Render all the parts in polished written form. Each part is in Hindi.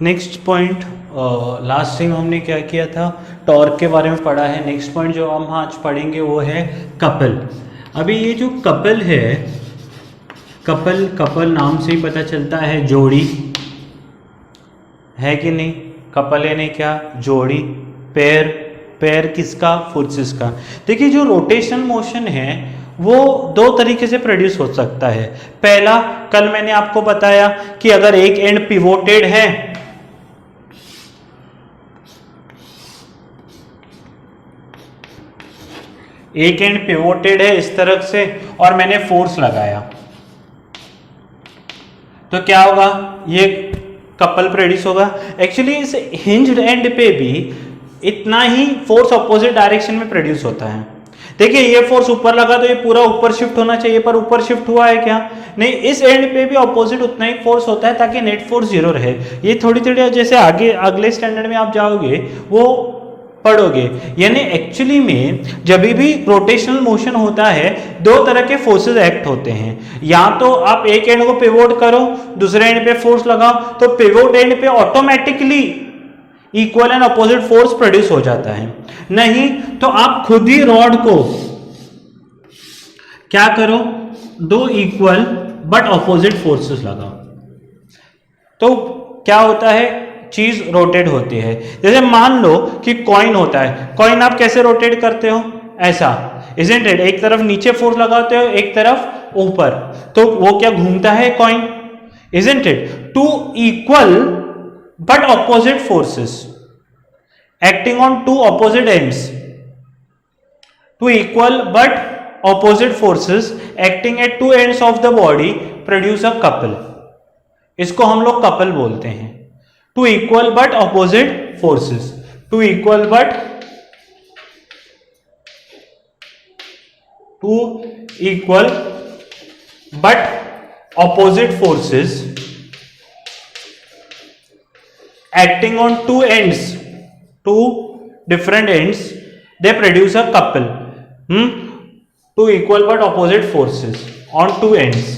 नेक्स्ट पॉइंट, लास्ट टाइम हमने क्या किया था, टॉर्क के बारे में पढ़ा है। नेक्स्ट पॉइंट जो हम आज पढ़ेंगे वो है कपल। अभी ये जो कपल है, कपल नाम से ही पता चलता है जोड़ी है कि नहीं। कपल यानी क्या, जोड़ी, पैर किसका, फोर्सेस का। देखिए जो रोटेशनल मोशन है वो दो तरीके से प्रोड्यूस हो सकता है। पहला, कल मैंने आपको बताया कि अगर एक एंड पिवोटेड है, एक एंड पिवोटेड है इस तरफ से और मैंने फोर्स लगाया, तो क्या होगा, ये कपल प्रोड्यूस होगा। एक्चुअली इस हिंज्ड एंड पे भी इतना ही फोर्स अपोजिट डायरेक्शन में प्रोड्यूस होता है। देखिए ये फोर्स ऊपर लगा तो ये पूरा ऊपर शिफ्ट होना चाहिए, पर ऊपर शिफ्ट हुआ है क्या, नहीं। इस एंड पे भी अपोजिट उतना ही फोर्स होता है ताकि नेट फोर्स जीरो रहे। ये थोड़ी थोड़ी जैसे आगे अगले स्टैंडर्ड में आप जाओगे वो पढ़ोगे। यानी एक्चुअली में जब भी रोटेशनल मोशन होता है दो तरह के फोर्सेस एक्ट होते हैं। या तो आप एक एंड को पिवोट करो, दूसरे एंड पे फोर्स लगाओ, तो पिवोट एंड पे automatically equal and opposite force produce हो जाता है। नहीं तो आप खुद ही रॉड को क्या करो, दो इक्वल बट अपोजिट फोर्सेस लगाओ, तो क्या होता है, चीज रोटेट होती है। जैसे मान लो कि कॉइन होता है, कॉइन आप कैसे रोटेट करते हो, ऐसा, इजंट इट, एक तरफ नीचे फोर्स लगाते हो, एक तरफ ऊपर, तो वो क्या घूमता है coin, isn't it. Two equal but opposite forces acting on two opposite ends, two equal but opposite forces acting at two ends of the body produce a couple. इसको हम लोग कपल बोलते हैं। Two equal but opposite forces, two equal but opposite forces acting on two ends, two different ends, they produce a couple. Two equal but opposite forces on two ends,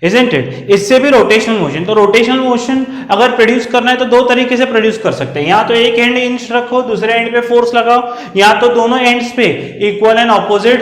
isn't it? इससे भी रोटेशनल मोशन, तो रोटेशनल मोशन अगर प्रोड्यूस करना है तो दो तरीके से प्रोड्यूस कर सकते हैं। या तो एक एंड इंच रखो, दूसरे एंड पे फोर्स लगाओ, या तो दोनों एंड्स पे इक्वल एंड ऑपोजिट,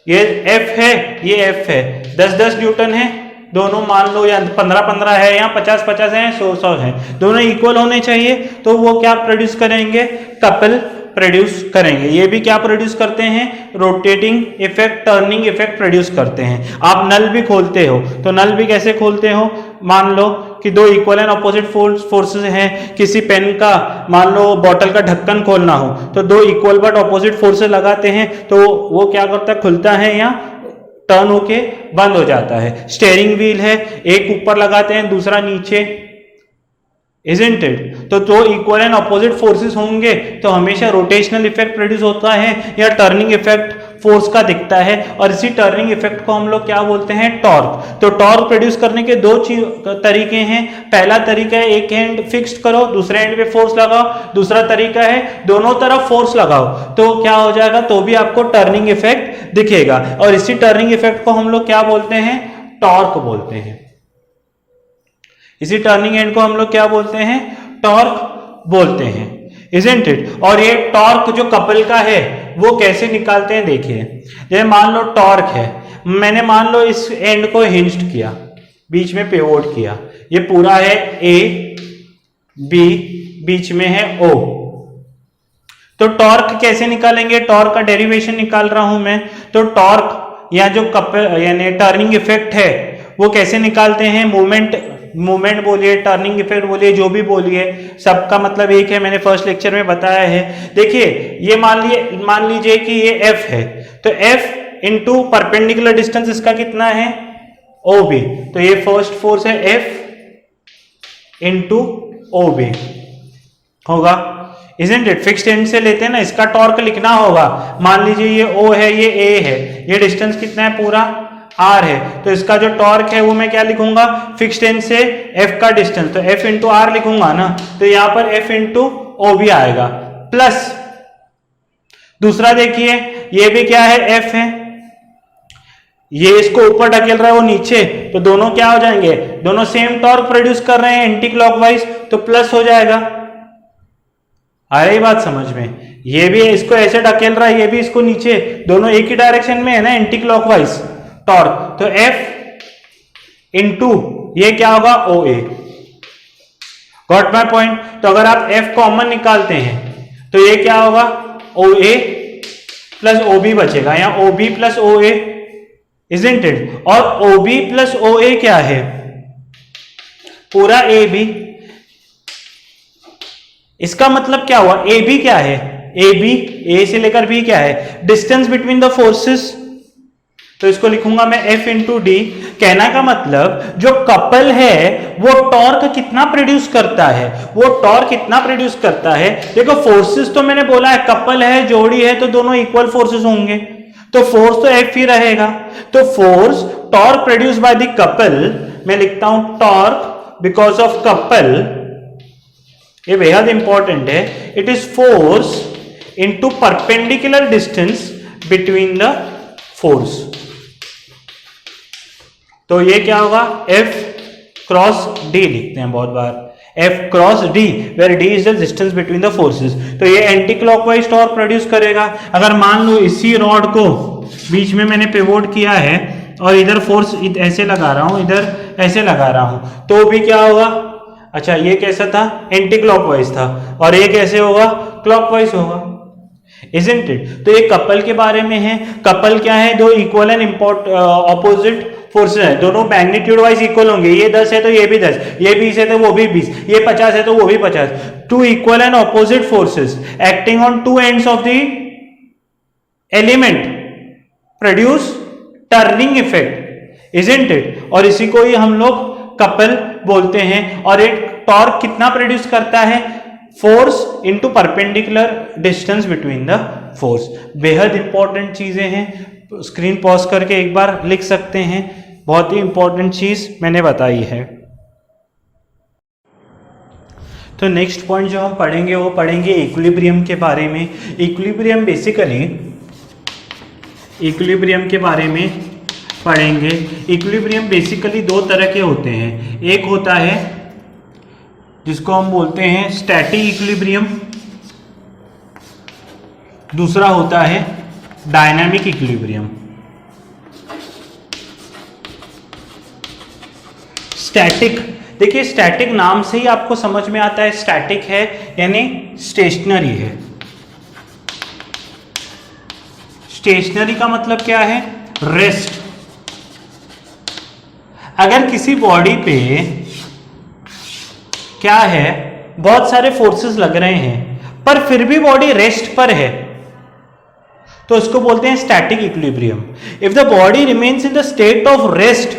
ये F है ये F है, 10-10 न्यूटन है दोनों, मान लो, या 15-15 है या 50-50 है, 100-100 है, दोनों इक्वल होने चाहिए। तो वो क्या प्रोड्यूस करेंगे, कपल प्रोड्यूस करेंगे। ये भी क्या प्रोड्यूस करते हैं, rotating effect, turning effect produce करते हैं। आप नल भी खोलते हो तो नल भी कैसे खोलते हो, मान लो कि दो इक्वल एंड अपोजिट फोर्सेस हैं। किसी पेन का, मान लो बॉटल का ढक्कन खोलना हो तो दो इक्वल बट अपोजिट फोर्सेस लगाते हैं, तो वो क्या करता है, खुलता है या टर्न होके बंद हो जाता है। स्टीयरिंग व्हील है, एक ऊपर लगाते हैं दूसरा नीचे, इजंट इट। तो दो इक्वल एंड अपोजिट फोर्सेस होंगे तो हमेशा रोटेशनल इफेक्ट प्रोड्यूस होता है या टर्निंग इफेक्ट फोर्स का दिखता है, और इसी टर्निंग इफेक्ट को हम लोग क्या बोलते हैं, टॉर्क। तो टॉर्क प्रोड्यूस करने के दो तरीके हैं। पहला तरीका है एक एंड फिक्स्ड करो, दूसरे एंड पे फोर्स लगाओ। दूसरा तरीका है दोनों तरफ फोर्स लगाओ, तो क्या हो जाएगा, तो भी आपको टर्निंग इफेक्ट दिखेगा। और इसी टर्निंग इफेक्ट को हम लोग क्या बोलते हैं, टॉर्क बोलते हैं। इसी टर्निंग एंड को हम लोग क्या बोलते हैं, टॉर्क बोलते हैं, इजंट इट। और ये टॉर्क जो कपल का है वो कैसे निकालते हैं, देखिए। जैसे मान लो टॉर्क है, मैंने मान लो इस एंड को हिंज्ड किया, बीच में पिवोट किया, ये पूरा है ए बी, बीच में है ओ, तो टॉर्क कैसे निकालेंगे, टॉर्क का डेरिवेशन निकाल रहा हूं मैं। तो टॉर्क या जो कपल यानी टर्निंग इफेक्ट है वो कैसे निकालते हैं, मूवमेंट बोलिए, टर्निंग इफेक्ट बोलिए, जो भी बोलिए, सबका मतलब एक है, मैंने फर्स्ट लेक्चर में बताया है। देखिए ये मान लीजिए कि ये F है, तो F इंटू परपेंडिकुलर डिस्टेंस इसका कितना है, OB, तो ये फर्स्ट फोर्स है F इंटू OB होगा, इजंट इट। फिक्स्ड एंड से लेते हैं ना, इसका टॉर्क लिखना होगा। मान लीजिए ये O है, ये A है, ये डिस्टेंस कितना है, पूरा R है, तो इसका जो टॉर्क है वो मैं क्या लिखूंगा, फिक्स्ड एंड से F का डिस्टेंस, तो F इंटू R लिखूंगा ना, तो यहां पर F इंटू OB आएगा, प्लस दूसरा देखिए ये भी क्या है, F है, ये इसको ऊपर ढकेल रहा है, वो नीचे, तो दोनों क्या हो जाएंगे, दोनों सेम टॉर्क प्रोड्यूस कर रहे हैं एंटी क्लॉकवाइज, तो प्लस हो जाएगा। आ रही बात समझ में? ये भी इसको ऐसे ढकेल रहा है, ये भी इसको नीचे, दोनों एक ही डायरेक्शन में है ना एंटी क्लॉकवाइज टॉर्क, तो F इंटू ये क्या होगा, OA। Got my point? तो अगर आप F कॉमन निकालते हैं तो ये क्या होगा, OA प्लस OB बचेगा, या OB plus OA, isn't it? और OB प्लस OA क्या है, पूरा AB। इसका मतलब क्या हुआ, AB क्या है, AB A से लेकर B क्या है, डिस्टेंस बिटवीन द फोर्सेस, तो इसको लिखूंगा मैं F इंटू डी। कहना का मतलब जो कपल है वो टॉर्क कितना प्रोड्यूस करता है, वो टॉर्क कितना प्रोड्यूस करता है। देखो फोर्सेस तो मैंने बोला है, कपल है, जोड़ी है, तो दोनों इक्वल फोर्सेस होंगे, तो फोर्स तो F ही रहेगा। तो force torque produce by the couple, मैं लिखता हूं टॉर्क बिकॉज ऑफ कपल, ये बेहद इंपॉर्टेंट है, it is force into perpendicular distance between the force. तो ये क्या होगा, F क्रॉस D लिखते हैं बहुत बार, F cross D, where D is the distance between the forces. तो ये एंटी क्लॉकवाइज टॉर्क प्रोड्यूस करेगा। अगर मान लो इसी रॉड को बीच में मैंने पिवोट किया है और इधर फोर्स ऐसे लगा रहा हूं, इधर ऐसे लगा रहा हूं, तो भी क्या होगा, अच्छा ये कैसा था, एंटी क्लॉकवाइज था, और ये कैसे होगा, क्लॉकवाइज होगा, इजंट इट? तो ये कपल के बारे में है। कपल क्या है, दो इक्वल एंड ऑपोजिट फोर्सेस है, दोनों मैग्नीट्यूड वाइज इक्वल होंगे, ये 10 है तो ये भी 10, ये 20 है तो वो भी 20, ये 50 है तो वो भी 50। Two equal and opposite forces acting on two ends of the element produce turning effect, isn't it? और इसी को ही हम लोग कपल बोलते हैं। और एक टॉर्क कितना प्रोड्यूस करता है, force into perpendicular distance between the force. बेहद इंपॉर्टेंट चीजें हैं, स्क्रीन पॉज करके एक बार लिख सकते हैं, बहुत ही इंपॉर्टेंट चीज मैंने बताई है। तो नेक्स्ट पॉइंट जो हम पढ़ेंगे वो पढ़ेंगे इक्विलिब्रियम के बारे में। इक्विलिब्रियम बेसिकली, इक्विलिब्रियम के बारे में पढ़ेंगे। इक्विलिब्रियम बेसिकली दो तरह के होते हैं, एक होता है जिसको हम बोलते हैं स्टैटिक इक्विलिब्रियम, दूसरा होता है डायनामिक इक्विलिब्रियम। स्टैटिक, देखिए स्टैटिक नाम से ही आपको समझ में आता है, स्टैटिक है यानी स्टेशनरी है। स्टेशनरी का मतलब क्या है, रेस्ट। अगर किसी बॉडी पे क्या है, बहुत सारे फोर्सेस लग रहे हैं पर फिर भी बॉडी रेस्ट पर है, तो उसको बोलते हैं static equilibrium. If the body remains in the state of rest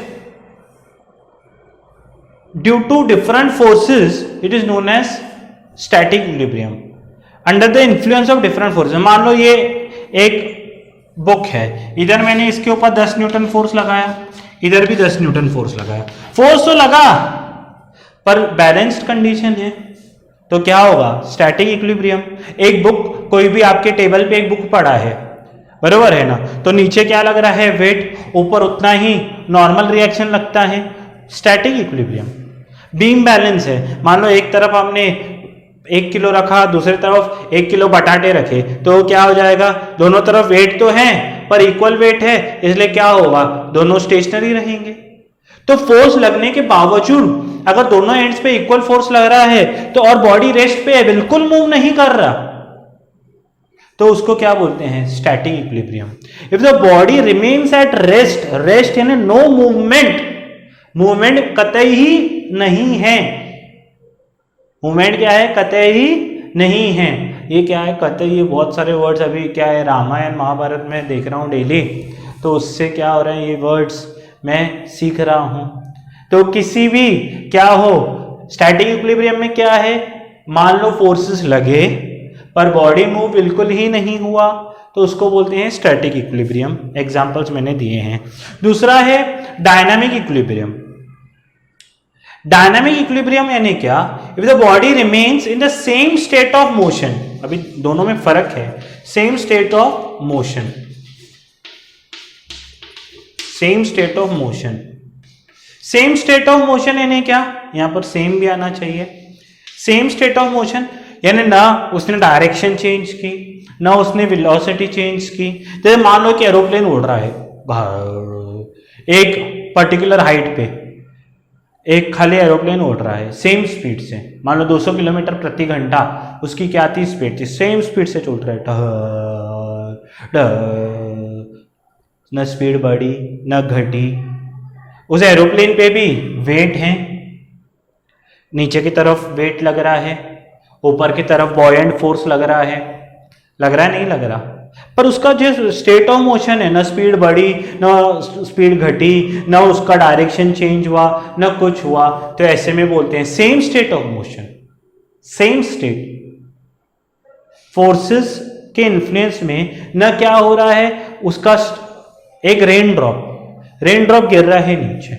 due to different forces, it is known as static equilibrium under the influence of different forces. मान लो ये एक बुक है, इधर मैंने इसके ऊपर 10 न्यूटन फोर्स लगाया, इधर भी 10 न्यूटन फोर्स लगाया, फोर्स तो लगा पर बैलेंस्ड कंडीशन है, तो क्या होगा, स्टैटिक इक्विलिब्रियम। एक बुक, कोई भी आपके टेबल पे एक बुक पड़ा है, बरोबर है ना, तो नीचे क्या लग रहा है, वेट, ऊपर उतना ही नॉर्मल रिएक्शन लगता है, स्टैटिक इक्विलिब्रियम। बीम बैलेंस है, मान लो एक तरफ हमने 1 किलो रखा, दूसरी तरफ 1 किलो बटाटे रखे, तो क्या हो जाएगा, दोनों तरफ वेट तो है पर इक्वल वेट है, इसलिए क्या होगा, दोनों स्टेशनरी रहेंगे। तो फोर्स लगने के बावजूद अगर दोनों एंड्स पे इक्वल फोर्स लग रहा है तो और बॉडी रेस्ट पे है, बिल्कुल मूव नहीं कर रहा, तो उसको क्या बोलते हैं, static equilibrium. If the body remains at rest, rest यानी नो मूवमेंट, मूवमेंट कतई ही नहीं है, मूवमेंट क्या है, कतई ही नहीं है। ये क्या है कतई, ये बहुत सारे वर्ड्स अभी क्या है रामायण महाभारत में देख रहा हूं डेली, तो उससे क्या हो रहा है, ये वर्ड्स मैं सीख रहा हूं। तो किसी भी क्या हो, स्टैटिक इक्विलिब्रियम में क्या है, मान लो फोर्सेस लगे पर बॉडी मूव बिल्कुल ही नहीं हुआ, तो उसको बोलते हैं स्टैटिक इक्विलिब्रियम। एग्जांपल्स मैंने दिए हैं। दूसरा है डायनामिक इक्विलिब्रियम। डायनामिक इक्विलिब्रियम यानी क्या, if the body remains in the same state of motion, अभी दोनों में फर्क है, same state of motion, same state of motion. Same state of motion यानी क्या, यहां पर सेम भी आना चाहिए। सेम स्टेट ऑफ मोशन यानी ना उसने डायरेक्शन चेंज की, ना उसने वेलोसिटी चेंज की। जैसे मान लो कि एरोप्लेन उड़ रहा है एक पर्टिकुलर हाइट पे, एक खाली एरोप्लेन उड़ रहा है सेम स्पीड से, मान लो 200 किलोमीटर प्रति घंटा उसकी क्या थी स्पीड थी, सेम स्पीड से चल रहा है, न स्पीड बढ़ी न घटी। उस एरोप्लेन पे भी वेट है, नीचे की तरफ वेट लग रहा है, ऊपर की तरफ बॉयंट फोर्स लग रहा है, लग रहा है नहीं लग रहा, पर उसका जो स्टेट ऑफ मोशन है, ना स्पीड बढ़ी ना स्पीड घटी, ना उसका डायरेक्शन चेंज हुआ ना कुछ हुआ, तो ऐसे में बोलते हैं same state of motion. Same state, forces के इन्फ्लुएंस में ना क्या हो रहा है, उसका एक रेन ड्रॉप गिर रहा है नीचे,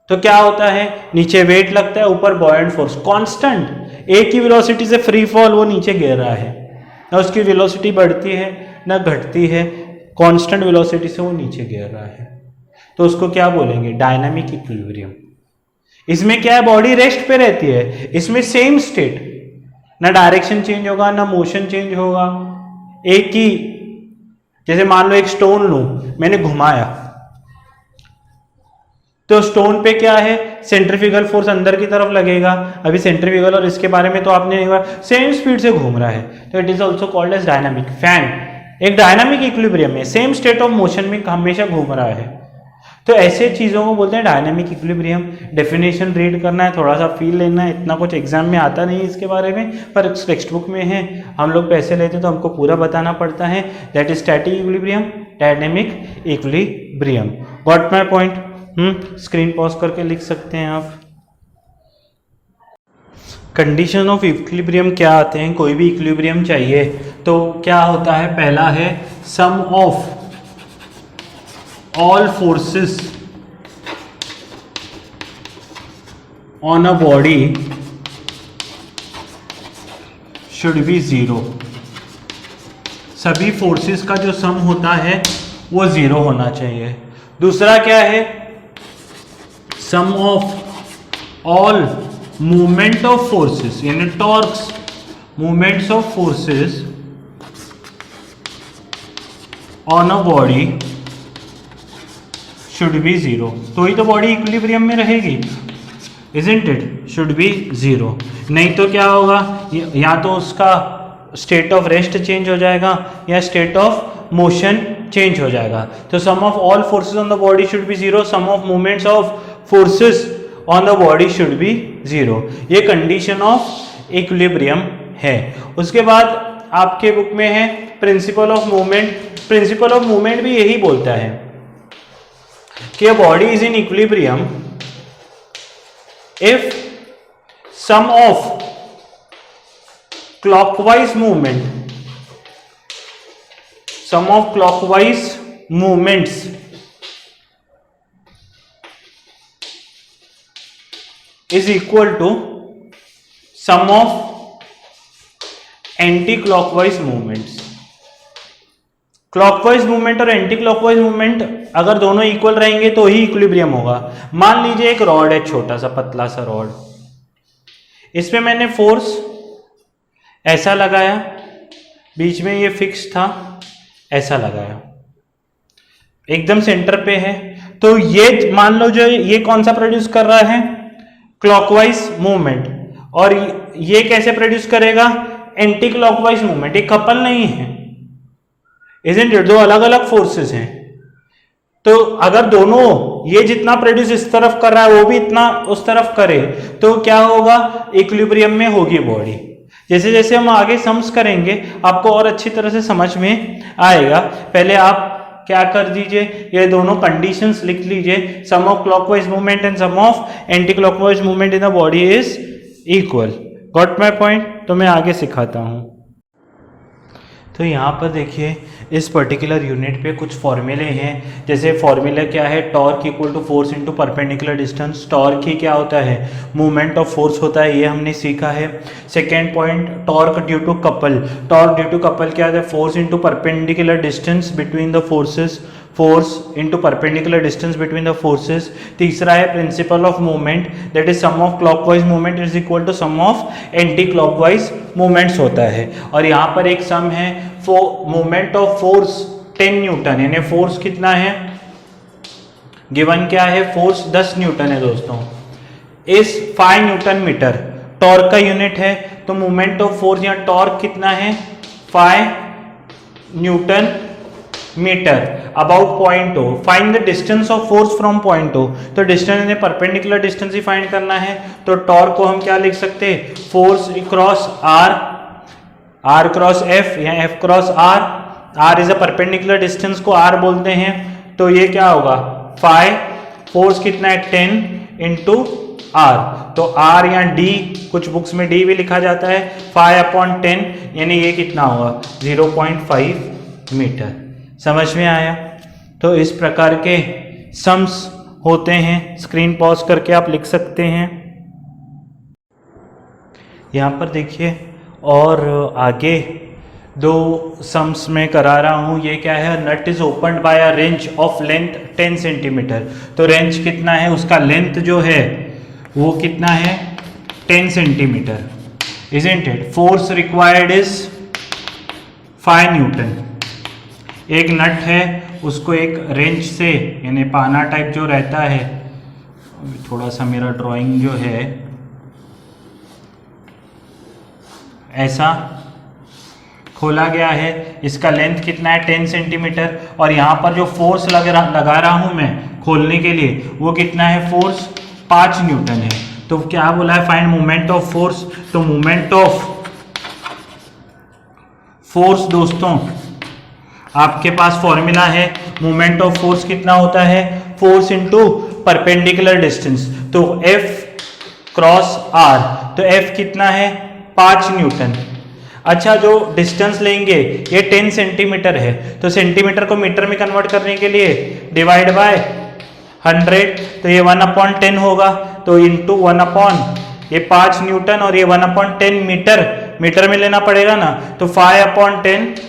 तो क्या होता है, नीचे वेट लगता है, ऊपर बॉयंट फोर्स, कांस्टेंट एक ही वेलोसिटी से फ्री फॉल वो नीचे गिर रहा है, ना उसकी वेलोसिटी बढ़ती है ना घटती है, कांस्टेंट वेलोसिटी से वो नीचे गिर रहा है, तो उसको क्या बोलेंगे, डायनामिक इक्विलिब्रियम। इसमें क्या है, बॉडी रेस्ट पे रहती है, इसमें सेम स्टेट, ना डायरेक्शन चेंज होगा ना मोशन चेंज होगा, एक ही। जैसे मान लो एक स्टोन लूं, मैंने घुमाया तो स्टोन पे क्या है, सेंट्रीफ्यूगल फोर्स अंदर की तरफ लगेगा, अभी सेंट्रीफ्यूगल और इसके बारे में तो आपने नहीं हुआ, सेम स्पीड से घूम रहा है, तो it is also called as dynamic. Fan एक डायनामिक इक्विलिब्रियम में सेम स्टेट ऑफ मोशन में हमेशा घूम रहा है, तो ऐसे चीजों को बोलते हैं डायनामिक इक्विलिब्रियम। डेफिनेशन रीड करना है, थोड़ा सा फील लेना है, इतना कुछ एग्जाम में आता नहीं इसके बारे में, पर टेक्स्ट बुक में है, हम लोग पैसे लेते हैं तो हमको पूरा बताना पड़ता है। That is static equilibrium, dynamic equilibrium. Got my point? Screen pause करके लिख सकते हैं आप। कंडीशन ऑफ इक्विलिब्रियम क्या आते हैं, कोई भी इक्विलिब्रियम चाहिए तो क्या होता है, पहला है sum of all forces on a body should be zero. सभी फोर्सेस का जो सम होता है वो जीरो होना चाहिए। दूसरा क्या है, sum of all movement of forces यानी torques, movements of forces on a body should be zero. तो ही तो बॉडी इक्विलिब्रियम में रहेगी, isn't it, should be zero. नहीं तो क्या होगा, या तो उसका स्टेट ऑफ रेस्ट चेंज हो जाएगा या स्टेट ऑफ मोशन चेंज हो जाएगा। तो sum of all forces on the body should be zero, sum of movements of forces on the body should be zero. ये कंडीशन ऑफ इक्विलिब्रियम है। उसके बाद आपके बुक में है principle of movement. Principle of movement भी यही बोलता है कि a body is in equilibrium if sum of clockwise movements is equal to sum of anti-clockwise movements। Clockwise movement और एंटी क्लॉकवाइज मूवमेंट अगर दोनों इक्वल रहेंगे तो ही इक्विलिब्रियम होगा। मान लीजिए एक रॉड है, छोटा सा पतला सा रॉड, इसमें मैंने फोर्स ऐसा लगाया, बीच में ये फिक्स था, ऐसा लगाया, एकदम सेंटर पे है, तो ये मान लो जो ये कौन सा प्रोड्यूस कर रहा है, क्लॉकवाइज मूवमेंट, और ये कैसे प्रोड्यूस करेगा, एंटी क्लॉकवाइज मूवमेंट। एक कपल नहीं है, इजंट इट, दो अलग अलग फोर्सेस हैं। तो अगर दोनों ये जितना प्रोड्यूस इस तरफ कर रहा है वो भी इतना उस तरफ करे तो क्या होगा, इक्विलिब्रियम में होगी बॉडी। जैसे जैसे हम आगे सम्स करेंगे आपको और अच्छी तरह से समझ में आएगा। पहले आप क्या कर दीजिए, ये दोनों कंडीशंस लिख लीजिए, sum of clockwise movement and sum of anti clockwise movement in the body is equal. Got my point? तो मैं आगे सिखाता हूं। तो यहाँ पर देखिए इस पर्टिकुलर यूनिट पे कुछ फॉर्मूले हैं। जैसे फॉर्मूला क्या है, torque equal to force into perpendicular distance. Torque ही क्या होता है, मूवमेंट ऑफ फोर्स होता है, ये हमने सीखा है। Second point, torque due to couple. Torque due to couple क्या है, force into perpendicular distance between the forces. Force into perpendicular distance between the forces. तीसरा है principle of movement, that is sum of clockwise movement is equal to sum of anti clockwise movements होता है। और यहाँ पर एक सम है मूवमेंट ऑफ फोर्स 10 न्यूटन, यानी फोर्स कितना है गिवन क्या है, फोर्स 10 न्यूटन है दोस्तों, इस 5 न्यूटन मीटर टॉर्क का यूनिट है। तो मूवमेंट ऑफ फोर्स यहाँ टॉर्क कितना है 5 newton meter about point O. Find the distance of force from point O. तो डिस्टेंस ने परपेंडिकुलर डिस्टेंस ही फाइंड करना है। तो टॉर्क को हम क्या लिख सकते हैं, force cross r, r cross F या F cross r. R is a perpendicular distance को आर बोलते हैं। तो ये क्या होगा 5, फोर्स कितना है 10 इंटू आर। तो आर या डी, कुछ बुक्स में डी भी लिखा जाता है, 5/10 यानी ये कितना होगा 0.5 मीटर। समझ में आया। तो इस प्रकार के सम्स होते हैं, स्क्रीन पॉज करके आप लिख सकते हैं। यहाँ पर देखिए और आगे 2 सम्स में करा रहा हूँ। ये क्या है, nut is opened by a wrench of length 10 centimetre. तो रेंज कितना है, उसका लेंथ जो है वो कितना है 10 centimetre, isn't it. Force required is 5 Newton. एक नट है, उसको एक रेंज से यानी पाना टाइप जो रहता है, थोड़ा सा मेरा ड्राइंग जो है ऐसा खोला गया है, इसका लेंथ कितना है 10 सेंटीमीटर। और यहाँ पर जो फोर्स लगा रहा हूँ मैं खोलने के लिए, वो कितना है, फोर्स 5 न्यूटन है। तो क्या बोला है, फाइंड मूवमेंट ऑफ फोर्स। तो मूवमेंट ऑफ फोर्स दोस्तों आपके पास फॉर्मूला है, मूवमेंट ऑफ फोर्स कितना होता है, फोर्स इनटू परपेंडिकुलर डिस्टेंस। तो F क्रॉस R, तो F कितना है 5 न्यूटन। अच्छा, जो डिस्टेंस लेंगे ये 10 सेंटीमीटर है, तो सेंटीमीटर को मीटर में कन्वर्ट करने के लिए डिवाइड बाय 100, तो ये 1/10 होगा। तो इंटू 1/, ये 5 न्यूटन और ये 1/10 मीटर, मीटर में लेना पड़ेगा ना। तो 5/10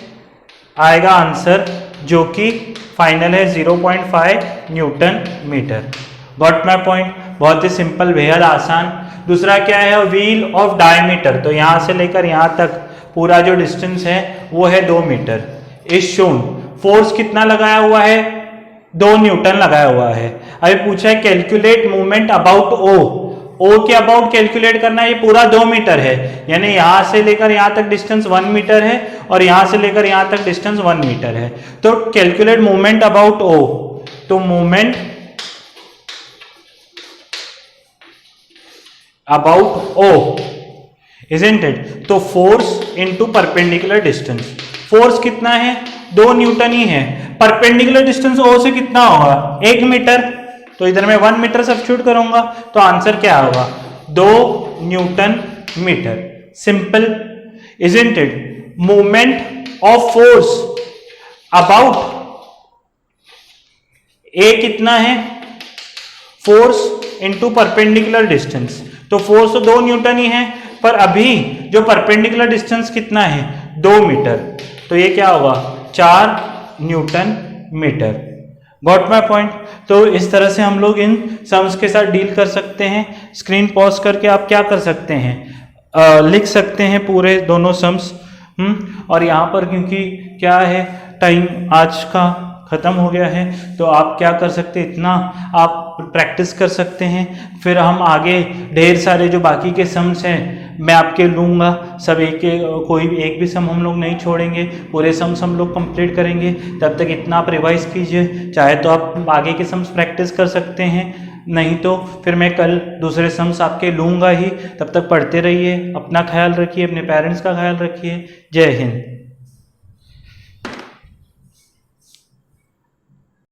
आएगा आंसर, जो कि फाइनल है 0.5 newton meter. Got my point. बहुत ही सिंपल, बेहद आसान। दूसरा क्या है, व्हील ऑफ डायमीटर। तो यहां से लेकर यहां तक पूरा जो डिस्टेंस है वो है 2 मीटर। इज शोन, फोर्स कितना लगाया हुआ है 2 न्यूटन लगाया हुआ है। अभी पूछा है कैलकुलेट मूवमेंट अबाउट ओ। ओ के अबाउट कैलकुलेट करना है, ये पूरा 2 मीटर है, यानी यहां से लेकर यहां तक डिस्टेंस 1 मीटर है और यहां से लेकर यहां तक डिस्टेंस 1 मीटर है। तो कैलकुलेट मूवमेंट अबाउट ओ। तो movement about O, isn't it. तो force into perpendicular distance. Force कितना है 2 न्यूटन ही है। परपेंडिकुलर डिस्टेंस ओ से कितना होगा 1 मीटर। तो इधर मैं 1 मीटर सब्स्टिट्यूट करूंगा, तो आंसर क्या होगा 2 newton metre. Simple, isn't it. Movement of force about A कितना है, फोर्स इनटू परपेंडिकुलर डिस्टेंस। तो फोर्स तो 2 न्यूटन ही है, पर अभी जो परपेंडिकुलर डिस्टेंस कितना है 2 मीटर, तो ये क्या होगा 4 newton meter. Got my point. तो इस तरह से हम लोग इन सम्स के साथ डील कर सकते हैं। स्क्रीन पॉज करके आप क्या कर सकते हैं, लिख सकते हैं पूरे दोनों सम्स। और यहाँ पर क्योंकि क्या है टाइम आज का ख़त्म हो गया है, तो आप क्या कर सकते हैं, इतना आप प्रैक्टिस कर सकते हैं। फिर हम आगे ढेर सारे जो बाकी के सम्स हैं मैं आपके लूँगा, सब कोई भी एक भी सम हम लोग नहीं छोड़ेंगे, पूरे सम्स हम लोग कंप्लीट करेंगे। तब तक इतना आप रिवाइज कीजिए, चाहे तो आप आगे के सम्स प्रैक्टिस कर सकते हैं, नहीं तो फिर मैं कल दूसरे सम्स आपके लूँगा ही। तब तक पढ़ते रहिए, अपना ख्याल रखिए, अपने पेरेंट्स का ख्याल रखिए। जय हिंद।